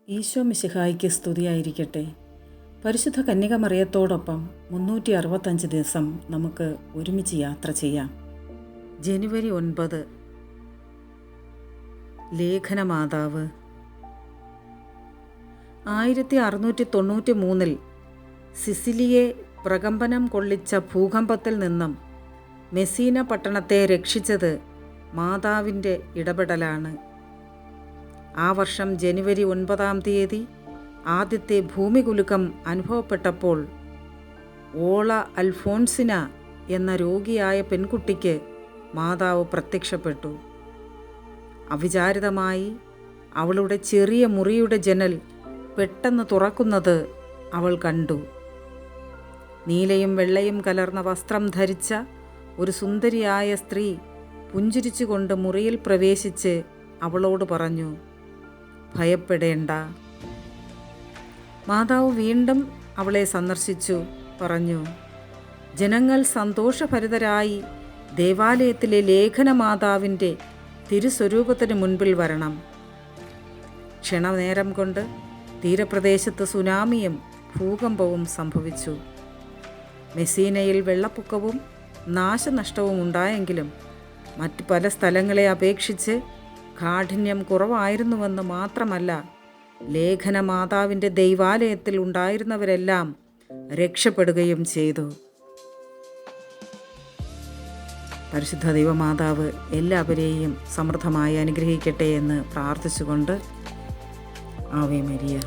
ഈശോ മിശിഹായ്ക്ക് സ്തുതിയായിരിക്കട്ടെ. പരിശുദ്ധ കന്യക മറിയത്തോടൊപ്പം 365 ദിവസം നമുക്ക് ഒരുമിച്ച് യാത്ര ചെയ്യാം. ജനുവരി 9 ലേഖനമാതാവ്. 1693 സിസിലിയെ പ്രകമ്പനം കൊള്ളിച്ച ഭൂകമ്പത്തിൽ നിന്നും മെസീന പട്ടണത്തെ രക്ഷിച്ചത് മാതാവിൻ്റെ ഇടപെടലാണ്. ആ വർഷം ജനുവരി 9 ആദ്യത്തെ ഭൂമികുലുക്കം അനുഭവപ്പെട്ടപ്പോൾ ഓള അൽഫോൺസിന എന്ന രോഗിയായ പെൺകുട്ടിക്ക് മാതാവ് പ്രത്യക്ഷപ്പെട്ടു. അവിചാരിതമായി അവളുടെ ചെറിയ മുറിയുടെ ജനൽ പെട്ടെന്ന് തുറക്കുന്നത് അവൾ കണ്ടു. നീലയും വെള്ളയും കലർന്ന വസ്ത്രം ധരിച്ച ഒരു സുന്ദരിയായ സ്ത്രീ പുഞ്ചിരിച്ചുകൊണ്ട് മുറിയിൽ പ്രവേശിച്ച് അവളോട് പറഞ്ഞു, ഭയപ്പെടേണ്ട. മാതാവ് വീണ്ടും അവളെ സന്ദർശിച്ചു പറഞ്ഞു, ജനങ്ങൾ സന്തോഷഭരിതരായി ദേവാലയത്തിലെ ലേഖനമാതാവിൻ്റെ തിരുസ്വരൂപത്തിന് മുൻപിൽ വരണം. ക്ഷണനേരം കൊണ്ട് തീരപ്രദേശത്ത് സുനാമിയും ഭൂകമ്പവും സംഭവിച്ചു. മെസീനയിൽ വെള്ളപ്പൊക്കവും നാശനഷ്ടവും ഉണ്ടായെങ്കിലും മറ്റ് പല സ്ഥലങ്ങളെ അപേക്ഷിച്ച് കാഠിന്യം കുറവായിരുന്നുവെന്ന് മാത്രമല്ല, ലേഖനമാതാവിൻ്റെ ദൈവാലയത്തിൽ ഉണ്ടായിരുന്നവരെല്ലാം രക്ഷപ്പെടുകയും ചെയ്തു. പരിശുദ്ധ ദൈവമാതാവ് എല്ലാവരെയും സമൃദ്ധമായി അനുഗ്രഹിക്കട്ടെ എന്ന് പ്രാർത്ഥിച്ചുകൊണ്ട് ആവേ മരിയ.